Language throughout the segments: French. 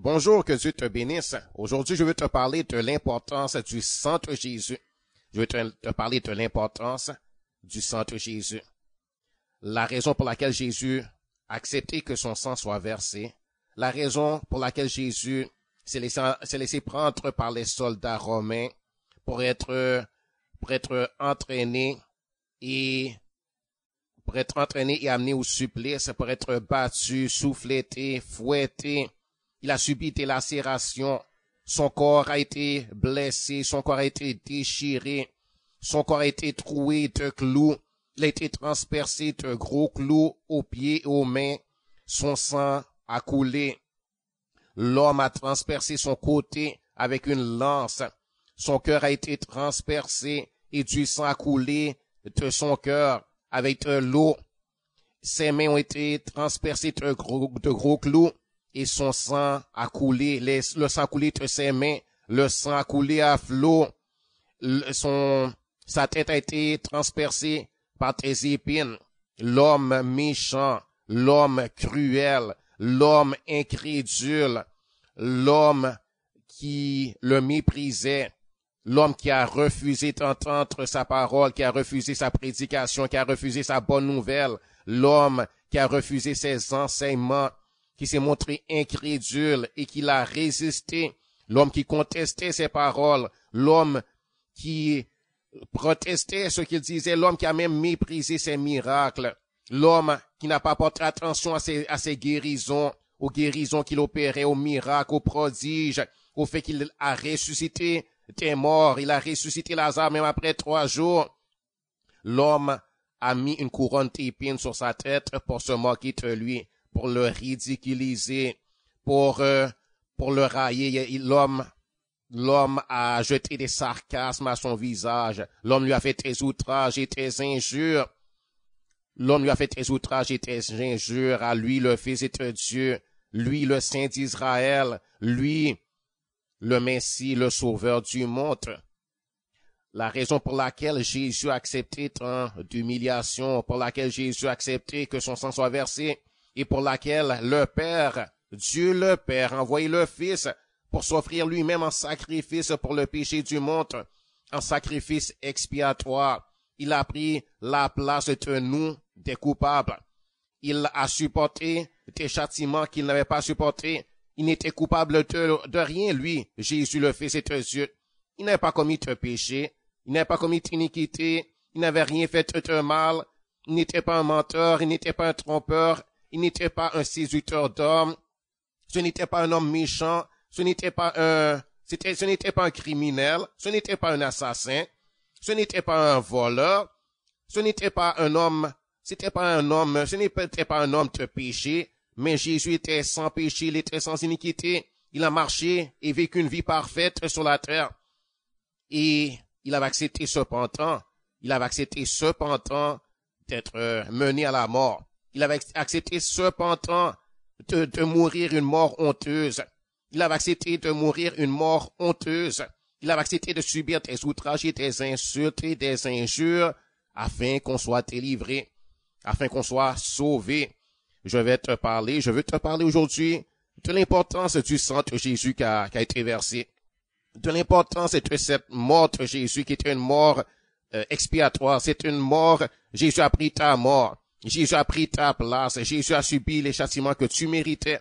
Bonjour, que Dieu te bénisse. Aujourd'hui, je veux te parler de l'importance du sang de Jésus. Je veux te parler de l'importance du sang de Jésus. La raison pour laquelle Jésus a accepté que son sang soit versé. La raison pour laquelle Jésus s'est laissé prendre par les soldats romains pour être entraîné et amené au supplice, pour être battu, souffleté, fouetté. Il a subi des lacérations. Son corps a été blessé, son corps a été déchiré, son corps a été troué de clous. Il a été transpercé de gros clous aux pieds et aux mains. Son sang a coulé. L'homme a transpercé son côté avec une lance. Son cœur a été transpercé et du sang a coulé de son cœur avec de l'eau. Ses mains ont été transpercées de gros clous et son sang a coulé. Le sang a coulé de ses mains. Le sang a coulé à flot. Sa tête a été transpercée par des épines. L'homme méchant, l'homme cruel, l'homme incrédule, l'homme qui le méprisait, l'homme qui a refusé d'entendre sa parole, qui a refusé sa prédication, qui a refusé sa bonne nouvelle, l'homme qui a refusé ses enseignements, qui s'est montré incrédule et qui l'a résisté, l'homme qui contestait ses paroles, l'homme qui protestait ce qu'il disait, l'homme qui a même méprisé ses miracles, l'homme qui n'a pas porté attention à ses guérisons, aux guérisons qu'il opérait, aux miracles, aux prodiges, au fait qu'il a ressuscité des morts, il a ressuscité Lazare même après 3 jours. L'homme a mis une couronne d'épines sur sa tête pour se moquer de lui, pour le ridiculiser, pour le railler. L'homme a jeté des sarcasmes à son visage. L'homme lui a fait des outrages et des injures. L'homme lui a fait des outrages et des injures à lui, le Fils de Dieu, lui, le Saint d'Israël, lui, le Messie, le Sauveur du monde. La raison pour laquelle Jésus a accepté tant d'humiliation, pour laquelle Jésus a accepté que son sang soit versé, et pour laquelle le Père, Dieu le Père, a envoyé le Fils pour s'offrir lui-même en sacrifice pour le péché du monde, en sacrifice expiatoire. Il a pris la place de nous, des coupables. Il a supporté des châtiments qu'il n'avait pas supportés. Il n'était coupable de rien, lui, Jésus le Fils de Dieu. Il n'avait pas commis de péché. Il n'avait pas commis d'iniquité. Il n'avait rien fait de mal. Il n'était pas un menteur. Il n'était pas un trompeur. Il n'était pas un séducteur d'hommes. Ce n'était pas un homme méchant. Ce n'était pas un criminel. Ce n'était pas un assassin. Ce n'était pas un voleur. Ce n'était pas un homme de péché. Mais Jésus était sans péché, il était sans iniquité. Il a marché et vécu une vie parfaite sur la terre. Et il avait accepté cependant d'être mené à la mort. Il avait accepté cependant de mourir une mort honteuse. Il avait accepté de mourir une mort honteuse. Il avait accepté de subir des outrages et des insultes et des injures afin qu'on soit délivré, afin qu'on soit sauvé. Je veux te parler aujourd'hui de l'importance du sang de Jésus qui a été versé, de l'importance de cette mort de Jésus qui est une mort expiatoire, c'est une mort, Jésus a pris ta mort, Jésus a pris ta place, Jésus a subi les châtiments que tu méritais.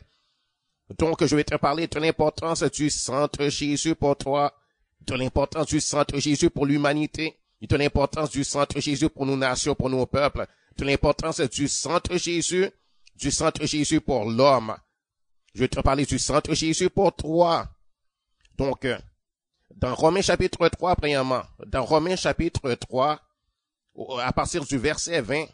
Donc je vais te parler de l'importance du sang de Jésus pour toi, de l'importance du sang de Jésus pour l'humanité, de l'importance du sang de Jésus pour nos nations, pour nos peuples, de l'importance du sang de Jésus pour l'homme. Je vais te parler du sang de Jésus pour toi. Donc, dans Romains chapitre 3, premièrement, dans Romains chapitre 3, à partir du verset 20,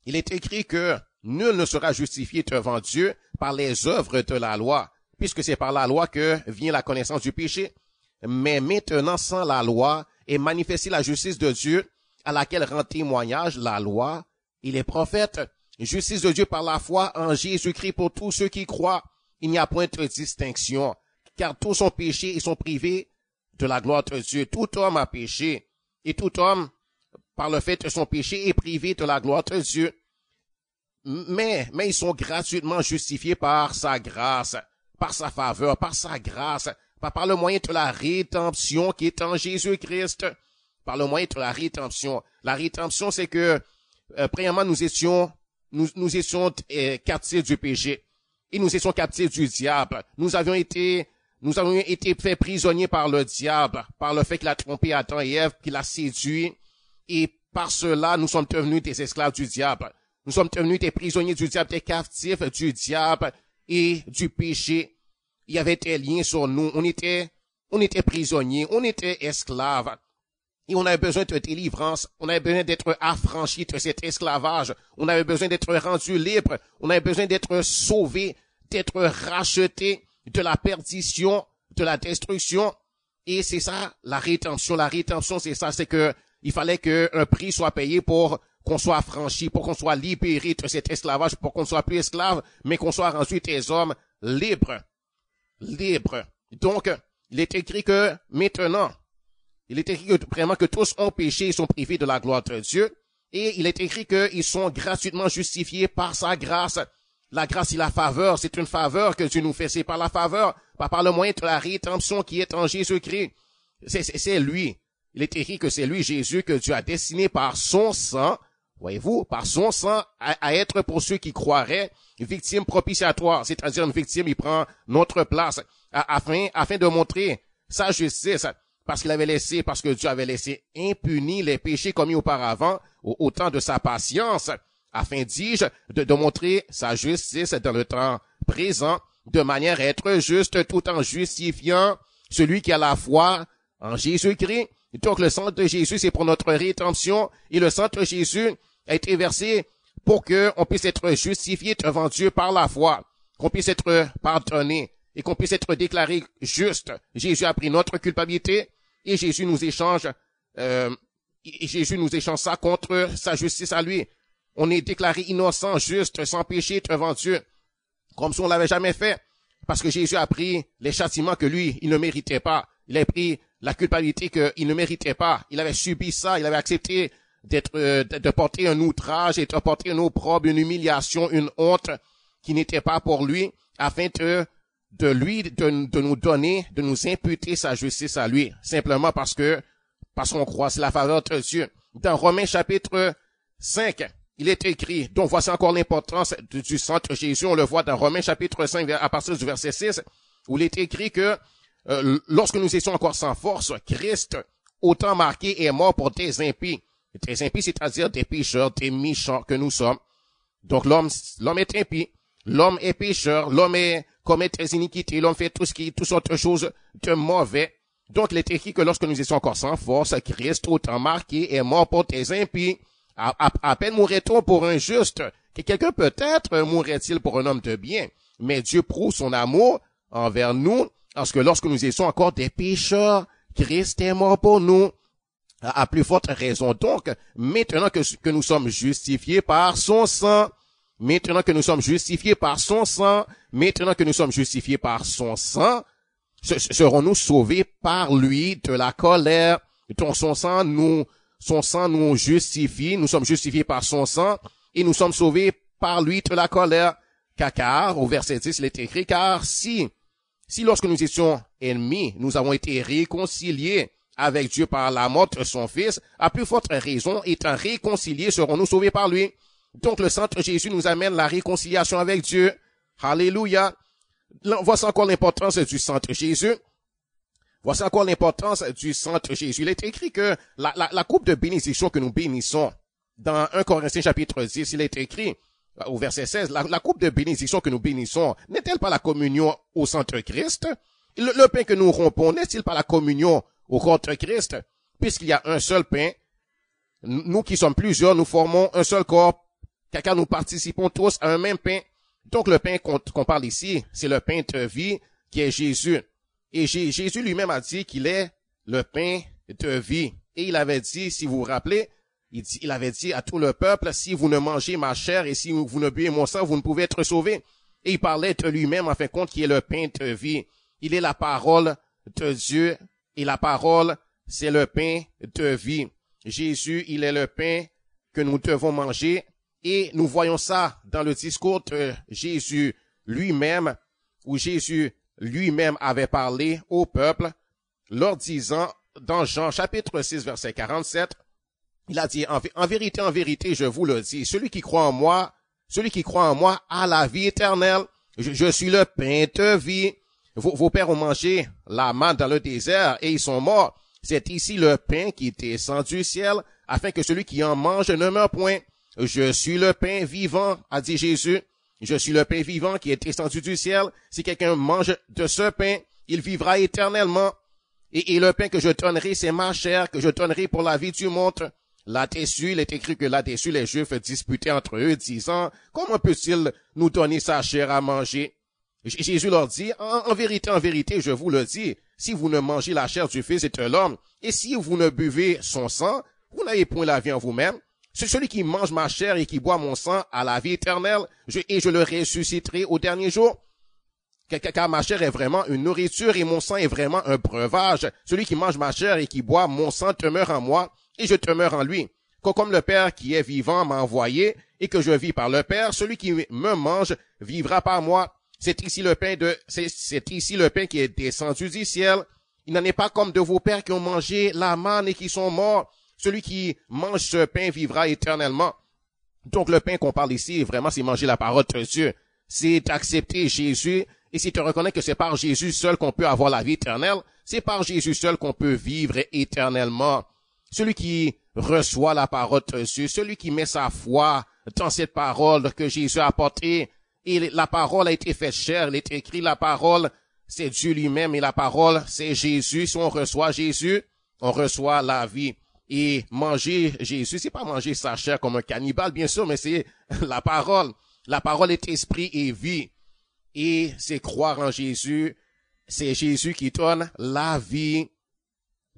il est écrit que nul ne sera justifié devant Dieu par les œuvres de la loi, puisque c'est par la loi que vient la connaissance du péché. Mais maintenant, sans la loi, est manifestée la justice de Dieu, à laquelle rend témoignage la loi et les prophètes. Justice de Dieu par la foi en Jésus-Christ pour tous ceux qui croient. Il n'y a point de distinction, car tous sont péchés et sont privés de la gloire de Dieu. Tout homme a péché, et tout homme, par le fait de son péché, est privé de la gloire de Dieu. Mais ils sont gratuitement justifiés par sa grâce. par sa faveur, par sa grâce, par le moyen de la rédemption qui est en Jésus-Christ, par le moyen de la rédemption. La rédemption, c'est que, premièrement, nous étions captifs du péché. Et nous étions captifs du diable. Nous avions été faits prisonniers par le diable, par le fait qu'il a trompé Adam et Ève, qu'il a séduit. Et par cela, nous sommes devenus des esclaves du diable. Nous sommes devenus des prisonniers du diable, des captifs du diable et du péché. Il y avait des liens sur nous. On était prisonniers, on était esclaves. Et on avait besoin de délivrance. On avait besoin d'être affranchis de cet esclavage. On avait besoin d'être rendus libres. On avait besoin d'être sauvés, d'être rachetés de la perdition, de la destruction. Et c'est ça, la rédemption. La rédemption, c'est ça, c'est que il fallait qu'un prix soit payé pour qu'on soit affranchi, pour qu'on soit libéré de cet esclavage, pour qu'on ne soit plus esclave, mais qu'on soit rendu des hommes libres. Libres. Donc, il est écrit que maintenant, il est écrit que vraiment que tous ont péché et sont privés de la gloire de Dieu. Et il est écrit qu'ils sont gratuitement justifiés par sa grâce. La grâce et la faveur, c'est une faveur que Dieu nous fait. C'est par la faveur, pas par le moyen de la rédemption qui est en Jésus-Christ. C'est lui. Il est écrit que c'est lui, Jésus, que Dieu a destiné par son sang, voyez-vous, par son sang, à être pour ceux qui croiraient, victime propitiatoire. C'est-à-dire une victime, il prend notre place, afin de montrer sa justice. Parce que Dieu avait laissé impunis les péchés commis auparavant, au temps de sa patience, afin, dis-je, de montrer sa justice dans le temps présent, de manière à être juste tout en justifiant celui qui a la foi en Jésus-Christ. Donc le sang de Jésus, c'est pour notre rédemption, et le sang de Jésus a été versé pour qu'on puisse être justifié devant Dieu par la foi, qu'on puisse être pardonné, et qu'on puisse être déclaré juste. Jésus a pris notre culpabilité, et Jésus nous échange ça contre sa justice à lui. On est déclaré innocent, juste, sans péché devant Dieu, comme si on l'avait jamais fait, parce que Jésus a pris les châtiments que lui, il ne méritait pas. Il a pris la culpabilité qu'il ne méritait pas. Il avait subi ça, il avait accepté de porter un outrage et de porter un opprobre, une humiliation, une honte qui n'était pas pour lui, afin de nous donner, de nous imputer sa justice à lui, simplement parce qu'on croit, c'est la faveur de Dieu. Dans Romains chapitre 5, il est écrit, donc voici encore l'importance du sang de Jésus, on le voit dans Romains chapitre 5, à partir du verset 6, où il est écrit que lorsque nous étions encore sans force, Christ, autant marqué, est mort pour des impies. Des impies, c'est-à-dire des pécheurs, des méchants que nous sommes. Donc l'homme est impie, l'homme est pécheur, l'homme commet des iniquités, l'homme fait toutes sortes de choses de mauvais. Donc il est écrit que lorsque nous étions encore sans force, Christ, autant marqué, est mort pour des impies. À peine mourrait-on pour un juste, que quelqu'un peut-être mourrait-il pour un homme de bien. Mais Dieu prouve son amour envers nous, parce que lorsque nous étions encore des pécheurs, Christ est mort pour nous. À plus forte raison donc, maintenant que nous sommes justifiés par son sang, maintenant que nous sommes justifiés par son sang, serons-nous sauvés par lui de la colère. Donc son sang nous justifie, nous sommes justifiés par son sang, et nous sommes sauvés par lui de la colère. Car, au verset 10, il est écrit, car si lorsque nous étions ennemis, nous avons été réconciliés avec Dieu par la mort de son Fils, à plus forte raison, étant réconciliés, serons-nous sauvés par lui. Donc le sang de Jésus nous amène la réconciliation avec Dieu. Alléluia. Voici encore l'importance du sang de Jésus. Voici encore l'importance du sang de Jésus. Il est écrit que la coupe de bénédiction que nous bénissons, dans 1 Corinthiens chapitre 10, il est écrit, au verset 16, la coupe de bénédiction que nous bénissons, n'est-elle pas la communion au sang de Christ? Le pain que nous rompons, n'est-il pas la communion au corps de Christ? Puisqu'il y a un seul pain, nous qui sommes plusieurs, nous formons un seul corps, car nous participons tous à un même pain. Donc le pain qu'on parle ici, c'est le pain de vie qui est Jésus. Et Jésus lui-même a dit qu'il est le pain de vie. Et il avait dit, si vous vous rappelez, il avait dit à tout le peuple, si vous ne mangez ma chair et si vous ne buvez mon sang, vous ne pouvez être sauvés. Et il parlait de lui-même, en fin de compte, qui est le pain de vie. Il est la parole de Dieu, et la parole, c'est le pain de vie. Jésus, il est le pain que nous devons manger, et nous voyons ça dans le discours de Jésus lui-même, où Jésus lui-même avait parlé au peuple, leur disant, dans Jean chapitre 6, verset 47, il a dit, en vérité, je vous le dis, celui qui croit en moi a la vie éternelle. Je suis le pain de vie. Vos pères ont mangé la manne dans le désert et ils sont morts. C'est ici le pain qui descend du ciel, afin que celui qui en mange ne meure point. Je suis le pain vivant, a dit Jésus. Je suis le pain vivant qui est descendu du ciel. Si quelqu'un mange de ce pain, il vivra éternellement. Et le pain que je donnerai, c'est ma chair, que je donnerai pour la vie du monde. Là-dessus, il est écrit que là-dessus, les Juifs disputaient entre eux, disant, comment peut-il nous donner sa chair à manger? Jésus leur dit, en vérité, je vous le dis, si vous ne mangez la chair du Fils de l'homme, et si vous ne buvez son sang, vous n'avez point la vie en vous-même. C'est celui qui mange ma chair et qui boit mon sang à la vie éternelle, et je le ressusciterai au dernier jour. Car ma chair est vraiment une nourriture et mon sang est vraiment un breuvage. Celui qui mange ma chair et qui boit mon sang demeure en moi, et je demeure en lui. Comme le Père qui est vivant m'a envoyé, et que je vis par le Père, celui qui me mange vivra par moi. C'est ici le pain qui est descendu du ciel. Il n'en est pas comme de vos pères qui ont mangé la manne et qui sont morts. Celui qui mange ce pain vivra éternellement. Donc le pain qu'on parle ici, vraiment, c'est manger la parole de Dieu. C'est accepter Jésus, et c'est te reconnaître que c'est par Jésus seul qu'on peut avoir la vie éternelle. C'est par Jésus seul qu'on peut vivre éternellement. Celui qui reçoit la parole de Dieu, celui qui met sa foi dans cette parole que Jésus a apportée, et la parole a été faite chair, il est écrit la parole, c'est Dieu lui-même, et la parole, c'est Jésus. Si on reçoit Jésus, on reçoit la vie. Et manger Jésus, c'est pas manger sa chair comme un cannibale, bien sûr, mais c'est la parole. La parole est esprit et vie. Et c'est croire en Jésus. C'est Jésus qui donne la vie.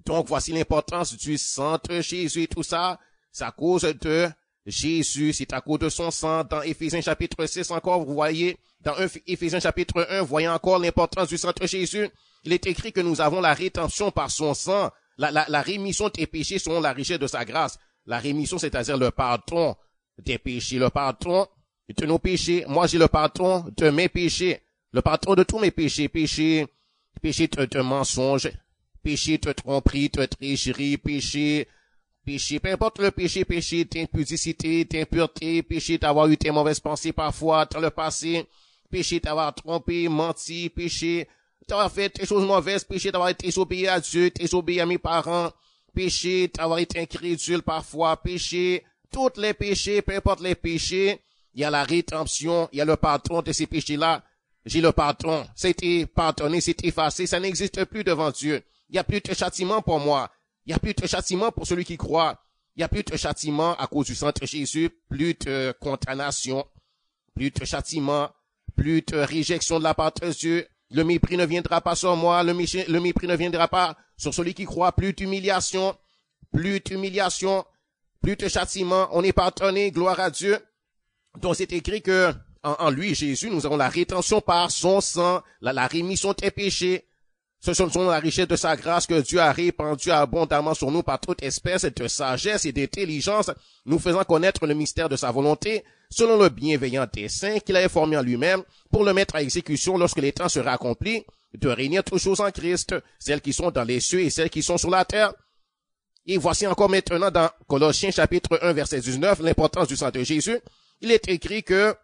Donc, voici l'importance du sang de Jésus et tout ça. C'est à cause de Jésus, c'est à cause de son sang. Dans Éphésiens chapitre 6 encore, vous voyez, dans Éphésiens chapitre 1, vous voyez encore l'importance du sang de Jésus. Il est écrit que nous avons la rédemption par son sang. La rémission des péchés selon la richesse de sa grâce. La rémission, c'est-à-dire le pardon des péchés, le pardon de nos péchés. Moi, j'ai le pardon de mes péchés, le pardon de tous mes péchés, péché de mensonge, péché de tromperie, de tricherie, péché, peu importe le péché d'impudicité, d'impureté, péché d'avoir eu des mauvaises pensées parfois dans le passé, péché d'avoir trompé, menti, péché d'avoir fait des choses mauvaises, péché d'avoir été désobéi à Dieu, désobéi à mes parents, péché d'avoir été incrédule parfois, péché, tous les péchés, peu importe les péchés, il y a la rédemption, il y a le pardon de ces péchés-là. J'ai le pardon, c'était pardonné, c'est effacé, ça n'existe plus devant Dieu. Il n'y a plus de châtiment pour moi. Il n'y a plus de châtiment pour celui qui croit. Il n'y a plus de châtiment à cause du sang de Jésus, plus de condamnation, plus de châtiment, plus de réjection de la part de Dieu. Le mépris ne viendra pas sur moi, le mépris ne viendra pas sur celui qui croit, plus d'humiliation, plus de châtiment. On est pardonné, gloire à Dieu. Donc c'est écrit que en lui, Jésus, nous avons la rétention par son sang, la rémission des péchés. Ce sont la richesse de sa grâce que Dieu a répandue abondamment sur nous par toute espèce de sagesse et d'intelligence, nous faisant connaître le mystère de sa volonté, selon le bienveillant dessein qu'il avait formé en lui-même, pour le mettre à exécution lorsque les temps seraient accomplis, de réunir toutes choses en Christ, celles qui sont dans les cieux et celles qui sont sur la terre. Et voici encore maintenant dans Colossiens chapitre 1 verset 19, l'importance du sang de Jésus. Il a été écrit que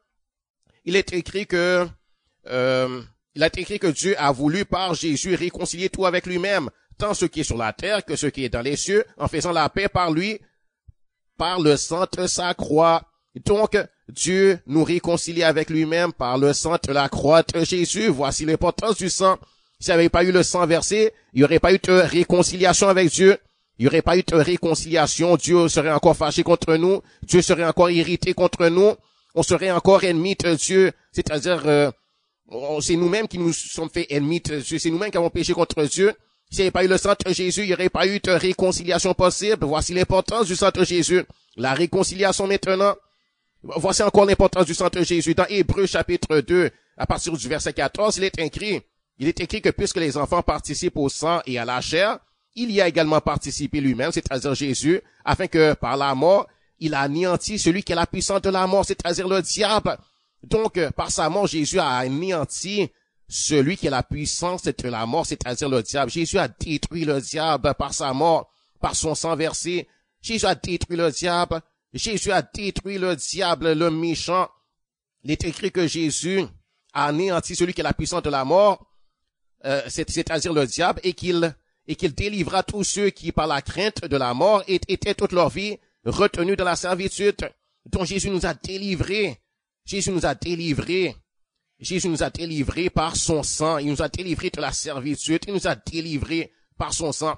Dieu a voulu par Jésus réconcilier tout avec lui-même, tant ce qui est sur la terre que ce qui est dans les cieux, en faisant la paix par lui, par le sang de sa croix. Donc, Dieu nous réconcilie avec lui-même par le sang de la croix de Jésus. Voici l'importance du sang. S'il n'y avait pas eu le sang versé, il n'y aurait pas eu de réconciliation avec Dieu. Il n'y aurait pas eu de réconciliation. Dieu serait encore fâché contre nous. Dieu serait encore irrité contre nous. On serait encore ennemis de Dieu. C'est-à-dire, c'est nous-mêmes qui nous sommes fait ennemis de Dieu. C'est nous-mêmes qui avons péché contre Dieu. S'il n'y avait pas eu le sang de Jésus, il n'y aurait pas eu de réconciliation possible. Voici l'importance du sang de Jésus. La réconciliation maintenant. Voici encore l'importance du sang de Jésus. Dans Hébreux chapitre 2, à partir du verset 14, il est écrit que puisque les enfants participent au sang et à la chair, il y a également participé lui-même, c'est-à-dire Jésus, afin que par la mort, il a anéanti celui qui est la puissance de la mort, c'est-à-dire le diable. Donc, par sa mort, Jésus a anéanti celui qui a la puissance de la mort, c'est-à-dire le diable. Jésus a détruit le diable par sa mort, par son sang versé. Jésus a détruit le diable. Jésus a détruit le diable, le méchant. Il est écrit que Jésus a anéanti celui qui a la puissance de la mort, c'est-à-dire le diable, et qu'il délivra tous ceux qui, par la crainte de la mort, étaient toute leur vie retenus dans la servitude. Donc Jésus nous a délivrés. Jésus nous a délivrés. Jésus nous a délivrés par son sang. Il nous a délivrés de la servitude. Il nous a délivrés par son sang.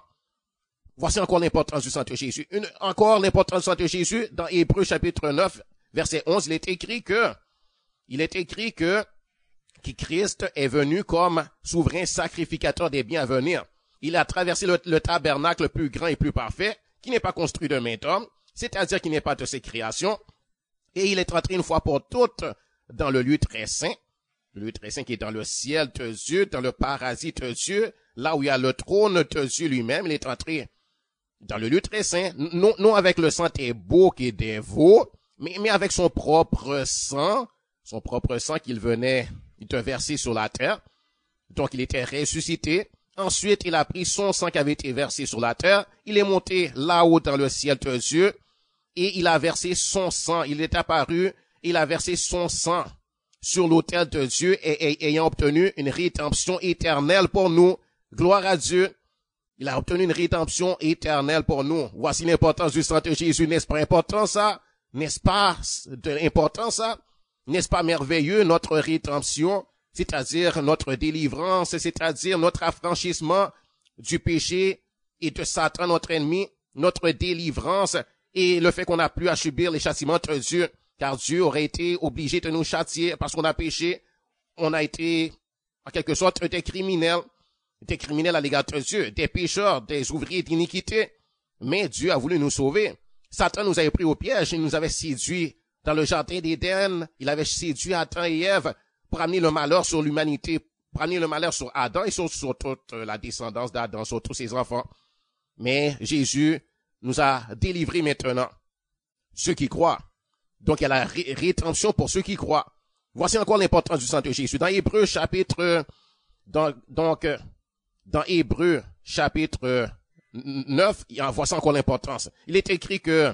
Voici encore l'importance du sang de Jésus. Encore l'importance du sang de Jésus. Dans Hébreux chapitre 9, verset 11, il est écrit que Christ est venu comme souverain sacrificateur des biens à venir. Il a traversé le tabernacle plus grand et plus parfait, qui n'est pas construit de main d'homme, c'est-à-dire qui n'est pas de ses créations, et il est entré une fois pour toutes dans le lieu très saint qui est dans le ciel de Dieu, dans le paradis de Dieu, là où il y a le trône de Dieu lui-même. Il est entré dans le lieu très saint, non avec le sang des boucs et des veaux, mais avec son propre sang qu'il venait de verser sur la terre. Donc il était ressuscité. Ensuite, il a pris son sang qui avait été versé sur la terre. Il est monté là-haut dans le ciel de Dieu et il a versé son sang. Il est apparu, il a versé son sang sur l'autel de Dieu et ayant obtenu une rédemption éternelle pour nous. Gloire à Dieu. Il a obtenu une rédemption éternelle pour nous. Voici l'importance du sang de Jésus. N'est-ce pas important ça? N'est-ce pas important ça? N'est-ce pas merveilleux notre rédemption? C'est-à-dire notre délivrance, c'est-à-dire notre affranchissement du péché et de Satan, notre ennemi, notre délivrance et le fait qu'on n'a plus à subir les châtiments de Dieu, car Dieu aurait été obligé de nous châtier parce qu'on a péché. On a été, en quelque sorte, des criminels à l'égard de Dieu, des pécheurs, des ouvriers d'iniquité. Mais Dieu a voulu nous sauver. Satan nous avait pris au piège, il nous avait séduit dans le jardin d'Éden. Il avait séduit Adam et Ève pour amener le malheur sur l'humanité, pour amener le malheur sur Adam et sur toute la descendance d'Adam, sur tous ses enfants. Mais Jésus nous a délivrés maintenant, ceux qui croient. Donc, il y a la rédemption pour ceux qui croient. Voici encore l'importance du sang de Jésus. Dans Hébreux chapitre, dans Hébreux chapitre 9, voici encore l'importance. Il est écrit que,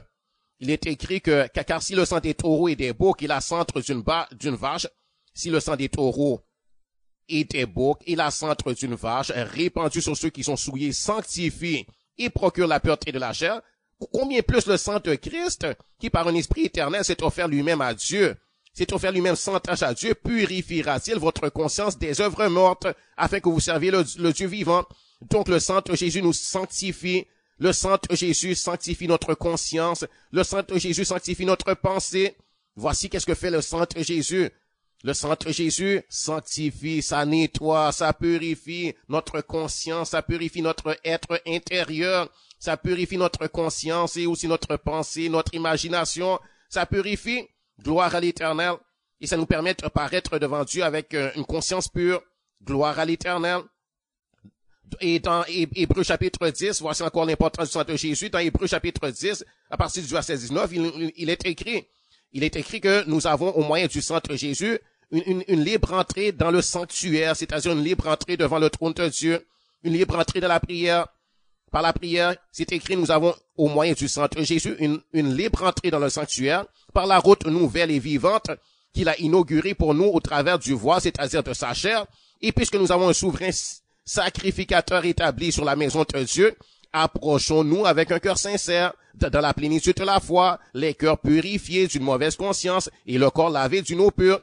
car si le sang des taureaux et des boucs est la centre d'une vache, si le sang des taureaux et des boucs est la centre d'une vache, répandu sur ceux qui sont souillés, sanctifie et procure la pureté de la chair, combien plus le sang de Christ, qui par un esprit éternel s'est offert lui-même à Dieu, s'est offert lui-même sans tache à Dieu, purifiera-t-il votre conscience des œuvres mortes, afin que vous serviez le Dieu vivant. Donc le sang de Jésus nous sanctifie, le sang de Jésus sanctifie notre conscience, le sang de Jésus sanctifie notre pensée. Voici qu'est-ce que fait le sang de Jésus. Le sang de Jésus sanctifie, ça nettoie, ça purifie notre conscience, ça purifie notre être intérieur, ça purifie notre conscience et aussi notre pensée, notre imagination, ça purifie, gloire à l'Éternel, et ça nous permet de paraître devant Dieu avec une conscience pure, gloire à l'Éternel. Et dans Hébreux chapitre 10, voici encore l'importance du sang de Jésus, dans Hébreux chapitre 10, à partir du verset 19, il est écrit que nous avons au moyen du sang de Jésus une libre entrée dans le sanctuaire, c'est-à-dire une libre entrée devant le trône de Dieu, une libre entrée dans la prière. Par la prière, c'est écrit, nous avons au moyen du sang de Jésus une libre entrée dans le sanctuaire par la route nouvelle et vivante qu'il a inaugurée pour nous au travers du voile, c'est-à-dire de sa chair. Et puisque nous avons un souverain sacrificateur établi sur la maison de Dieu, approchons-nous avec un cœur sincère, dans la plénitude de la foi, les cœurs purifiés d'une mauvaise conscience et le corps lavé d'une eau pure.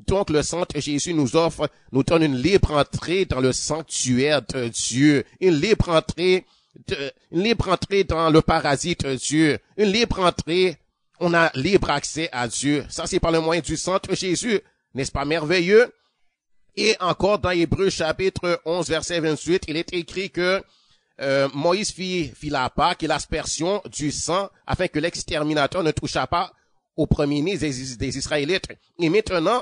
Donc, le sang de Jésus nous donne une libre entrée dans le sanctuaire de Dieu, une libre entrée dans le paradis de Dieu, une libre entrée, on a libre accès à Dieu. Ça, c'est par le moyen du sang de Jésus. N'est-ce pas merveilleux? Et encore dans Hébreux chapitre 11, verset 28, il est écrit que Moïse fit la Pâque et l'aspersion du sang afin que l'exterminateur ne touchât pas au premier-né des Israélites. Et maintenant,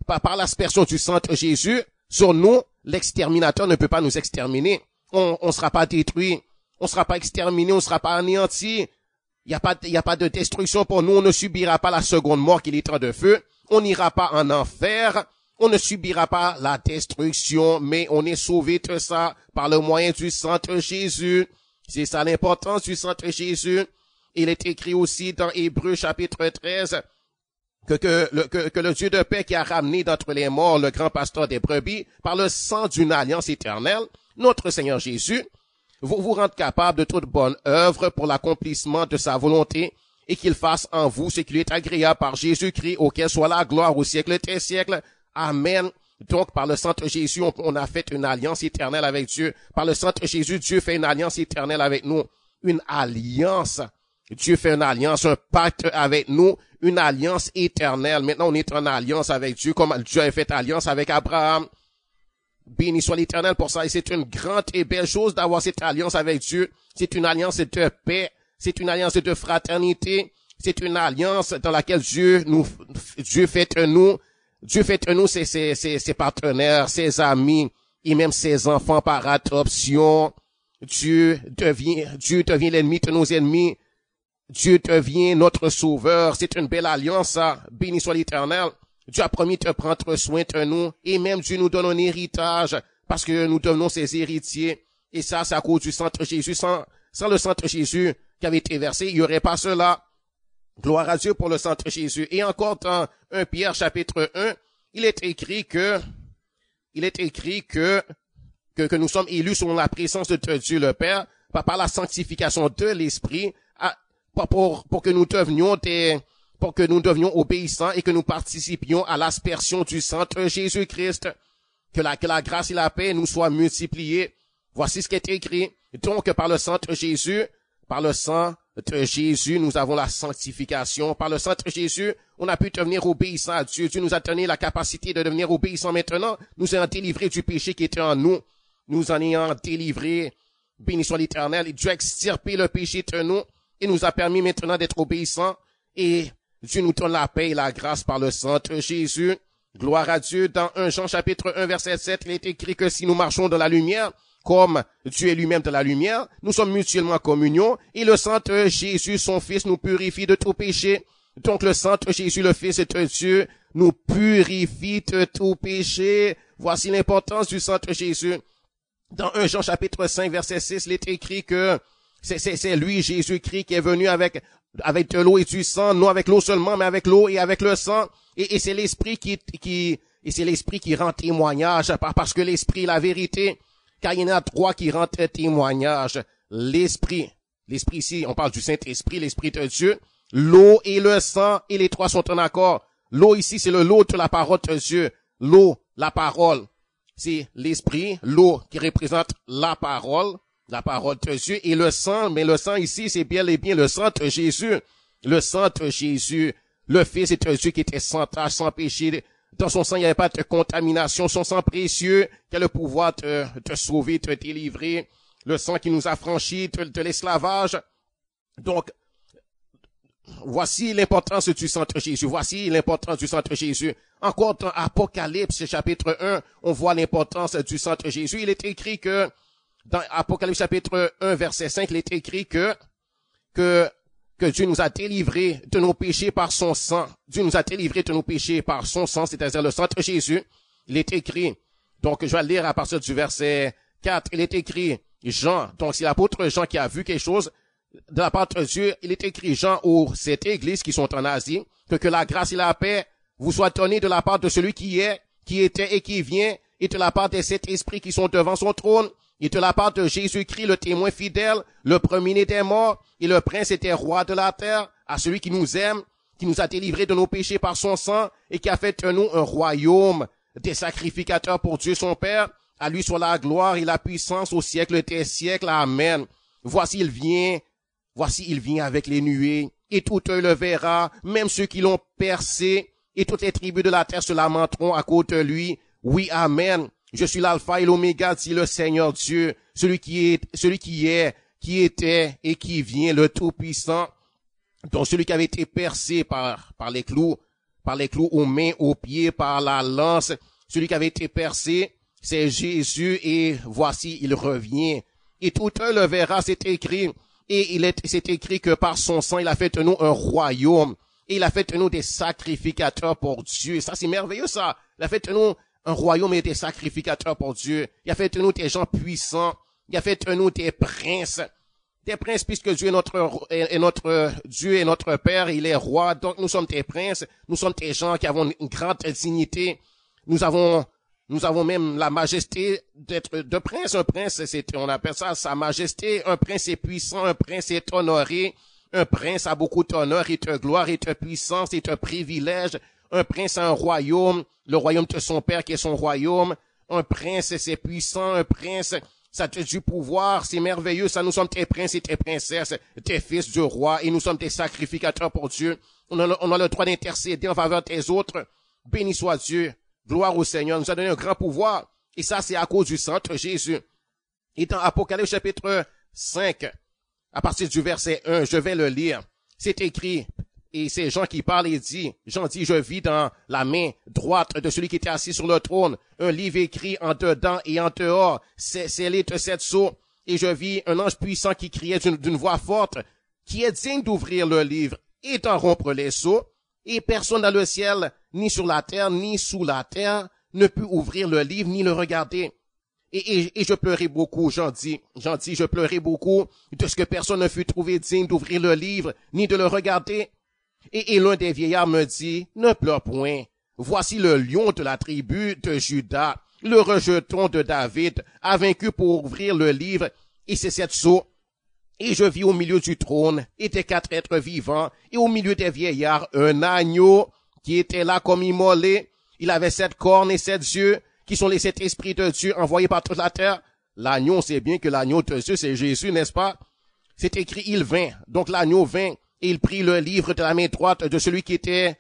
par l'aspersion du sang de Jésus, sur nous, l'exterminateur ne peut pas nous exterminer. On sera pas détruit, on sera pas exterminé, on sera pas anéanti. Il y a pas de destruction pour nous, on ne subira pas la seconde mort qui est l'étang de feu. On n'ira pas en enfer, On ne subira pas la destruction, mais on est sauvé de ça par le moyen du sang de Jésus. C'est ça l'importance du sang de Jésus. Il est écrit aussi dans Hébreux chapitre 13 que le Dieu de paix qui a ramené d'entre les morts le grand pasteur des brebis par le sang d'une alliance éternelle, notre Seigneur Jésus, vous rendre capable de toute bonne œuvre pour l'accomplissement de sa volonté et qu'il fasse en vous ce qui lui est agréable par Jésus-Christ, auquel soit la gloire au siècle des siècles. Amen. Donc, par le sang de Jésus, on a fait une alliance éternelle avec Dieu. Par le sang de Jésus, Dieu fait une alliance éternelle avec nous. Une alliance. Dieu fait une alliance, un pacte avec nous, une alliance éternelle. Maintenant, on est en alliance avec Dieu, comme Dieu a fait alliance avec Abraham. Béni soit l'Éternel pour ça. Et c'est une grande et belle chose d'avoir cette alliance avec Dieu. C'est une alliance de paix. C'est une alliance de fraternité. C'est une alliance dans laquelle Dieu fait de nous ses partenaires, ses amis, et même ses enfants par adoption. Dieu devient l'ennemi de nos ennemis. Dieu devient notre sauveur. C'est une belle alliance, ça. Béni soit l'Éternel. Dieu a promis de prendre soin de nous. Et même Dieu nous donne un héritage parce que nous devenons ses héritiers. Et ça, c'est à cause du sang de Jésus. Sans le sang de Jésus qui avait été versé, il n'y aurait pas cela. Gloire à Dieu pour le sang de Jésus. Et encore dans 1 Pierre chapitre 1, il est écrit que nous sommes élus selon la présence de Dieu le Père par la sanctification de l'Esprit pour que nous devenions obéissants et que nous participions à l'aspersion du sang de Jésus-Christ. Que la grâce et la paix nous soient multipliées. Voici ce qui est écrit. Donc, par le sang de Jésus, nous avons la sanctification. Par le sang de Jésus, on a pu devenir obéissant à Dieu. Dieu nous a donné la capacité de devenir obéissant maintenant. Nous ayant délivré du péché qui était en nous. Nous en ayant délivré, béni soit l'Éternel. Et Dieu a extirpé le péché de nous et nous a permis maintenant d'être obéissants. Et Dieu nous donne la paix et la grâce par le sang de Jésus. Gloire à Dieu. Dans 1 Jean chapitre 1 verset 7, il est écrit que si nous marchons dans la lumière, comme Dieu est lui-même de la lumière, nous sommes mutuellement en communion, et le sang de Jésus, son Fils, nous purifie de tout péché. Donc le sang de Jésus, le Fils de Dieu, nous purifie de tout péché. Voici l'importance du sang de Jésus. Dans 1 Jean chapitre 5 verset 6, il est écrit que c'est lui, Jésus-Christ, qui est venu avec de l'eau et du sang, non avec l'eau seulement, mais avec l'eau et avec le sang. Et c'est l'Esprit qui rend témoignage, parce que l'Esprit est la vérité. Car il y en a trois qui rendent témoignage. L'Esprit ici, on parle du Saint-Esprit, l'Esprit de Dieu, l'eau et le sang, et les trois sont en accord. L'eau ici, c'est l'eau de la parole de Dieu. L'eau, la parole, c'est l'Esprit, l'eau qui représente la parole de Dieu, et le sang, mais le sang ici, c'est bien et bien le sang de Jésus. Le sang de Jésus, le Fils de Dieu qui était sans tache, sans péché. Dans son sang, il n'y avait pas de contamination. Son sang précieux qui a le pouvoir de te sauver, de te délivrer. Le sang qui nous a franchis de l'esclavage. Donc, voici l'importance du sang de Jésus. Voici l'importance du sang de Jésus. Encore dans Apocalypse chapitre 1, on voit l'importance du sang de Jésus. Il est écrit que, dans Apocalypse chapitre 1 verset 5, il est écrit que Dieu nous a délivrés de nos péchés par son sang. Dieu nous a délivrés de nos péchés par son sang, c'est-à-dire le sang de Jésus. Il est écrit, donc je vais lire à partir du verset 4, il est écrit, Jean, donc c'est l'apôtre Jean qui a vu quelque chose de la part de Dieu. Il est écrit, Jean, aux sept églises qui sont en Asie, que la grâce et la paix vous soient données de la part de celui qui est, qui était et qui vient, et de la part des sept esprits qui sont devant son trône, et de la part de Jésus-Christ, le témoin fidèle, le premier-né des morts, et le prince était roi de la terre, à celui qui nous aime, qui nous a délivrés de nos péchés par son sang, et qui a fait de nous un royaume des sacrificateurs pour Dieu son Père. À lui soit la gloire et la puissance au siècle des siècles. Amen. Voici il vient avec les nuées, et tout œil le verra, même ceux qui l'ont percé, et toutes les tribus de la terre se lamenteront à cause de lui. Oui, amen. Je suis l'alpha et l'oméga, dit le Seigneur Dieu, celui qui était et qui vient, le Tout-Puissant. Donc celui qui avait été percé par les clous aux mains, aux pieds, par la lance, celui qui avait été percé, c'est Jésus, et voici, il revient. Et tout œil le verra, c'est écrit, et c'est écrit que par son sang, il a fait de nous un royaume, et il a fait de nous des sacrificateurs pour Dieu. Ça, c'est merveilleux, ça. Il a fait de nous un royaume et des sacrificateurs pour Dieu. Il a fait de nous des gens puissants. Il a fait de nous des princes. Des princes, puisque Dieu est notre Dieu et notre Père, il est roi. Donc nous sommes des princes. Nous sommes des gens qui avons une grande dignité. Nous avons même la majesté d'être de prince. Un prince, on appelle ça sa majesté. Un prince est puissant. Un prince est honoré. Un prince a beaucoup d'honneur et de gloire et de puissance et de privilège. Un prince a un royaume, le royaume de son père qui est son royaume. Un prince, c'est puissant. Un prince, ça a du pouvoir. C'est merveilleux. Ça, nous sommes des princes et des princesses, des fils du roi. Et nous sommes des sacrificateurs pour Dieu. On a le droit d'intercéder en faveur des autres. Béni soit Dieu. Gloire au Seigneur. Il nous a donné un grand pouvoir. Et ça, c'est à cause du sang de Jésus. Et dans Apocalypse chapitre 5, à partir du verset 1, je vais le lire. C'est écrit, et c'est Jean qui parle et dit, Jean dit, je vis dans la main droite de celui qui était assis sur le trône, un livre écrit en dedans et en dehors, scellé de 7 sceaux. Et je vis un ange puissant qui criait d'une voix forte, qui est digne d'ouvrir le livre et d'en rompre les sceaux. Et personne dans le ciel, ni sur la terre, ni sous la terre, ne put ouvrir le livre, ni le regarder. Et je pleurais beaucoup, j'en dis, je pleurais beaucoup de ce que personne ne fut trouvé digne d'ouvrir le livre, ni de le regarder. Et l'un des vieillards me dit, ne pleure point. Voici le lion de la tribu de Juda, le rejeton de David, a vaincu pour ouvrir le livre, et c'est 7 sceaux. Et je vis au milieu du trône, et des 4 êtres vivants, et au milieu des vieillards, un agneau, qui était là comme immolé. Il avait 7 cornes et 7 yeux, qui sont les 7 esprits de Dieu envoyés par toute la terre. L'agneau, on sait bien que l'agneau de Dieu, c'est Jésus, n'est-ce pas? C'est écrit, il vint. Donc l'agneau vint, et il prit le livre de la main droite de celui qui était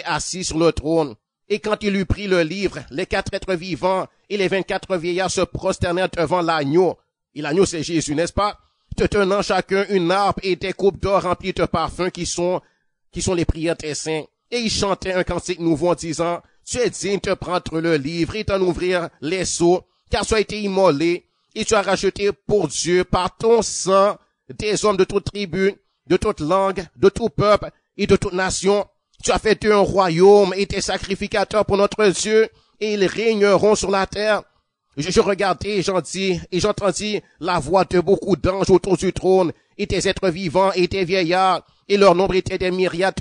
assis sur le trône. Et quand il eut pris le livre, les 4 êtres vivants et les 24 vieillards se prosternèrent devant l'agneau. Et l'agneau, c'est Jésus, n'est-ce pas? Te tenant chacun une harpe et des coupes d'or remplies de parfums qui sont les prières des saints. Et ils chantaient un cantique nouveau en disant, tu es digne de prendre le livre et d'en ouvrir les sceaux, car tu as été immolé, et tu as racheté pour Dieu par ton sang des hommes de toute tribu, de toute langue, de tout peuple et de toute nation. Tu as fait d'eux un royaume et des sacrificateurs pour notre Dieu, et ils régneront sur la terre. Je regardais et j'entendis la voix de beaucoup d'anges autour du trône, et des êtres vivants et des vieillards, et leur nombre était des myriades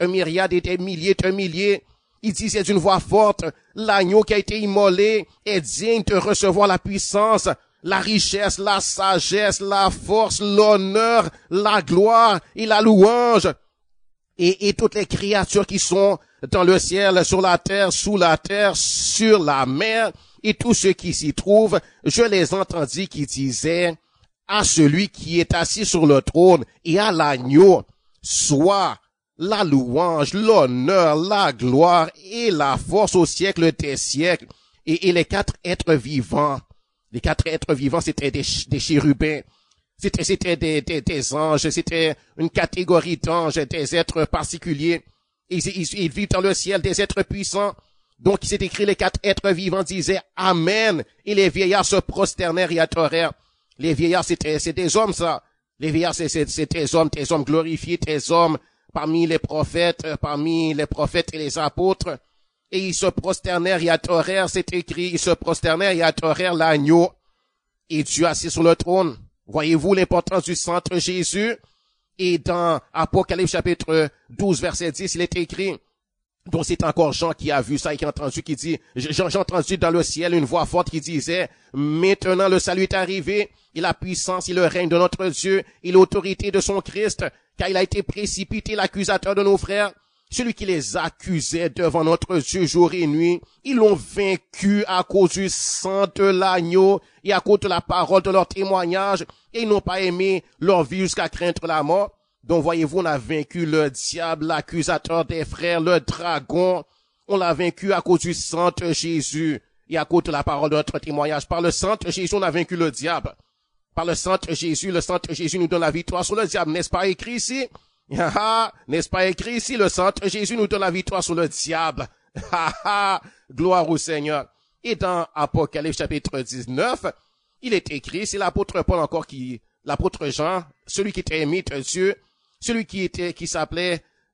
et des milliers de milliers. Ils disaient d'une voix forte, l'agneau qui a été immolé est digne de recevoir la puissance, la richesse, la sagesse, la force, l'honneur, la gloire et la louange. Et toutes les créatures qui sont dans le ciel, sur la terre, sous la terre, sur la mer, et tous ceux qui s'y trouvent, je les entendis qui disaient, à celui qui est assis sur le trône et à l'agneau, soit la louange, l'honneur, la gloire et la force au siècle des siècles. Et les 4 êtres vivants, c'était des chérubins, c'était des anges, c'était une catégorie d'anges, des êtres particuliers. Ils vivent dans le ciel, des êtres puissants. Donc, il s'est écrit, les 4 êtres vivants disaient Amen. Et les vieillards se prosternèrent et adorèrent. Les vieillards, c'est des hommes, ça. Les vieillards, c'est des hommes glorifiés, des hommes parmi les prophètes et les apôtres. Et ils se prosternèrent et adorèrent, c'est écrit, ils se prosternèrent et adorèrent l'agneau. Et Dieu assis sur le trône. Voyez-vous l'importance du centre Jésus? Et dans Apocalypse chapitre 12, verset 10, il est écrit, donc c'est encore Jean qui a vu ça et qui a entendu, qui dit, j'ai entendu dans le ciel une voix forte qui disait, maintenant le salut est arrivé, et la puissance et le règne de notre Dieu, et l'autorité de son Christ, car il a été précipité l'accusateur de nos frères, celui qui les accusait devant notre Dieu jour et nuit. Ils l'ont vaincu à cause du sang de l'agneau et à cause de la parole de leur témoignage, et ils n'ont pas aimé leur vie jusqu'à craindre la mort. Donc voyez-vous, on a vaincu le diable, l'accusateur des frères, le dragon. On l'a vaincu à cause du sang de Jésus et à cause de la parole de notre témoignage. Par le sang de Jésus, on a vaincu le diable. Par le sang de Jésus nous donne la victoire sur le diable. N'est-ce pas écrit ici? N'est-ce pas écrit ici? Le sang de Jésus nous donne la victoire sur le diable. Gloire au Seigneur. Et dans Apocalypse chapitre 19, il est écrit, c'est l'apôtre Paul encore l'apôtre Jean, celui qui était aimé de Dieu, celui qui disait,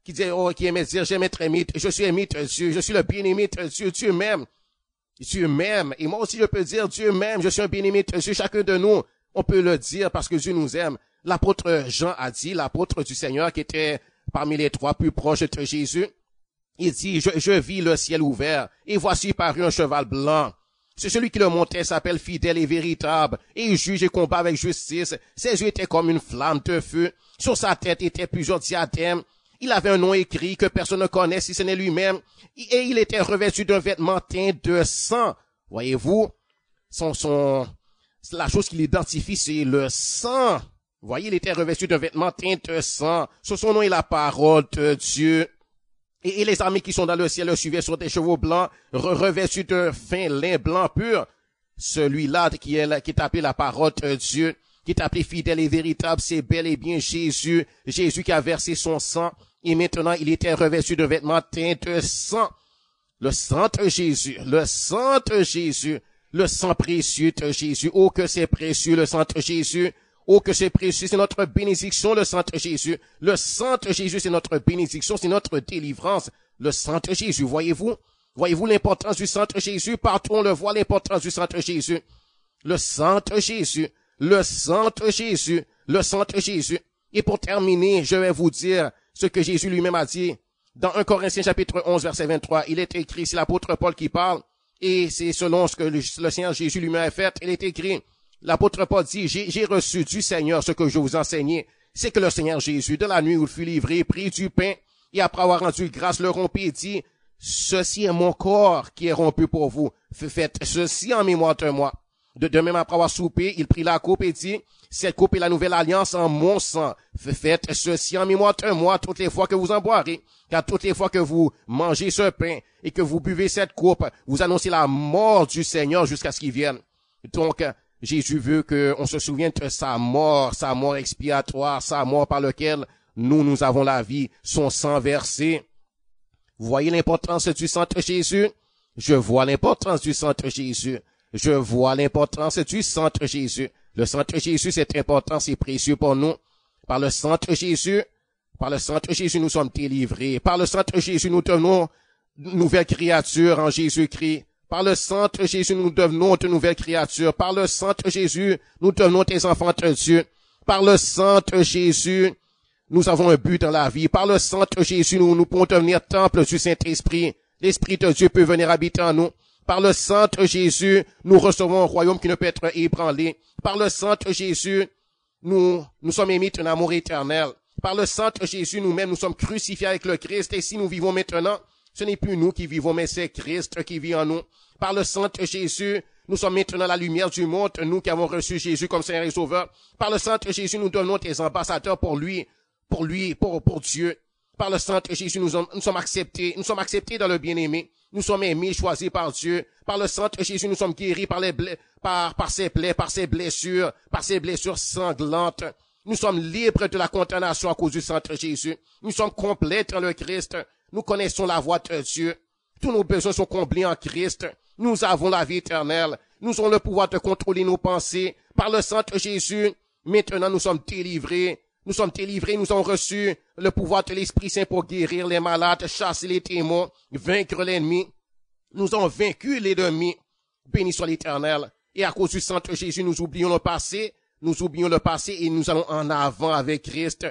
qui aimait dire, j'aime être aimé, je suis aimé de Dieu, je suis le bien-aimé de Dieu, Dieu m'aime. Dieu m'aime. Et moi aussi, je peux dire, Dieu m'aime. Je suis un bien-aimé de Dieu. Chacun de nous, on peut le dire parce que Dieu nous aime. L'apôtre Jean a dit, l'apôtre du Seigneur qui était parmi les 3 plus proches de Jésus, il dit, je vis le ciel ouvert et voici paru un cheval blanc. C'est celui qui le montait s'appelle fidèle et véritable, et il juge et combat avec justice. Ses yeux étaient comme une flamme de feu. Sur sa tête étaient plusieurs diadèmes. Il avait un nom écrit que personne ne connaît si ce n'est lui-même. Et il était revêtu d'un vêtement teint de sang. Voyez-vous, la chose qui l'identifie, c'est le sang. Voyez, il était revêtu d'un vêtement teint de sang. Sur son nom est la parole de Dieu. Et les armées qui sont dans le ciel le suivaient sur des chevaux blancs, revêtus de fin lin blanc pur. Celui-là qui est appelé la parole de Dieu, qui est appelé fidèle et véritable, c'est bel et bien Jésus. Jésus qui a versé son sang. Et maintenant, il était revêtu de vêtements teints de sang. Le sang de Jésus, le sang de Jésus, le sang précieux de Jésus. Oh, que c'est précieux, le sang de Jésus. Oh, que c'est précieux, c'est notre bénédiction, le sang de Jésus. Le sang de Jésus, c'est notre bénédiction, c'est notre délivrance. Le sang de Jésus, voyez-vous? Voyez-vous l'importance du sang de Jésus? Partout, on le voit, l'importance du sang de Jésus. Le sang de Jésus, le sang de Jésus, le sang de Jésus. Et pour terminer, je vais vous dire ce que Jésus lui-même a dit. Dans 1 Corinthiens chapitre 11, verset 23, il est écrit, c'est l'apôtre Paul qui parle, et c'est selon ce que le Seigneur Jésus lui-même a fait, il est écrit, l'apôtre Paul dit, j'ai reçu du Seigneur ce que je vous enseignais, c'est que le Seigneur Jésus, de la nuit où il fut livré, prit du pain, et après avoir rendu grâce, le rompit et dit, ceci est mon corps qui est rompu pour vous, faites ceci en mémoire de moi. De même, après avoir soupé, il prit la coupe et dit, cette coupe est la nouvelle alliance en mon sang. Faites ceci en mémoire de moi toutes les fois que vous en boirez. Car toutes les fois que vous mangez ce pain et que vous buvez cette coupe, vous annoncez la mort du Seigneur jusqu'à ce qu'il vienne. Donc, Jésus veut qu'on se souvienne de sa mort expiatoire, sa mort par laquelle nous avons la vie, son sang versé. Vous voyez l'importance du sang de Jésus? Je vois l'importance du sang de Jésus. Je vois l'importance du sang de Jésus. Le sang de Jésus, c'est important, c'est précieux pour nous. Par le sang de Jésus, nous sommes délivrés. Par le sang de Jésus, nous devenons nouvelles créatures en Jésus-Christ. Par le sang de Jésus, nous devenons de nouvelles créatures. Par le sang de Jésus, nous devenons des enfants de Dieu. Par le sang de Jésus, nous avons un but dans la vie. Par le sang de Jésus, nous pouvons devenir temple du Saint-Esprit. L'Esprit de Dieu peut venir habiter en nous. Par le sang de Jésus, nous recevons un royaume qui ne peut être ébranlé. Par le sang de Jésus, nous sommes émis d'un amour éternel. Par le sang de Jésus, nous-mêmes, nous sommes crucifiés avec le Christ. Et si nous vivons maintenant, ce n'est plus nous qui vivons, mais c'est Christ qui vit en nous. Par le sang de Jésus, nous sommes maintenant la lumière du monde, nous qui avons reçu Jésus comme Seigneur et Sauveur. Par le sang de Jésus, nous devenons des ambassadeurs pour Dieu. Par le sang de Jésus, nous sommes acceptés dans le bien-aimé. Nous sommes aimés, choisis par Dieu. Par le sang de Jésus, nous sommes guéris par ses plaies, par ses blessures sanglantes. Nous sommes libres de la condamnation à cause du sang de Jésus. Nous sommes complets dans le Christ. Nous connaissons la voie de Dieu. Tous nos besoins sont comblés en Christ. Nous avons la vie éternelle. Nous avons le pouvoir de contrôler nos pensées. Par le sang de Jésus, maintenant nous sommes délivrés. Nous avons reçu le pouvoir de l'Esprit Saint pour guérir les malades, chasser les démons, vaincre l'ennemi. Nous avons vaincu l'ennemi. Béni soit l'Éternel. Et à cause du sang de Jésus, nous oublions le passé et nous allons en avant avec Christ.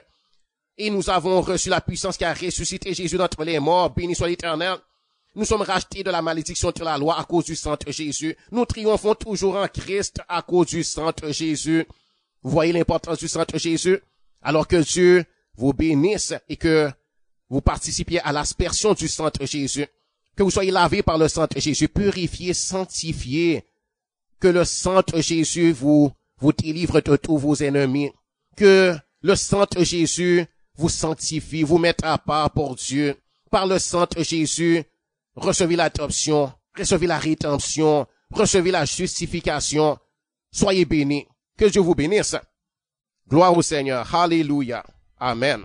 Et nous avons reçu la puissance qui a ressuscité Jésus d'entre les morts. Béni soit l'Éternel. Nous sommes rachetés de la malédiction de la loi à cause du sang de Jésus. Nous triomphons toujours en Christ à cause du sang de Jésus. Vous voyez l'importance du sang de Jésus? Alors que Dieu vous bénisse et que vous participiez à l'aspersion du sang de Jésus. Que vous soyez lavés par le sang de Jésus, purifiés, sanctifiés. Que le sang de Jésus vous délivre de tous vos ennemis. Que le sang de Jésus vous sanctifie, vous mette à part pour Dieu. Par le sang de Jésus, recevez l'adoption, recevez la rédemption, recevez la justification. Soyez bénis. Que Dieu vous bénisse. Gloire au Seigneur. Alléluia. Amen.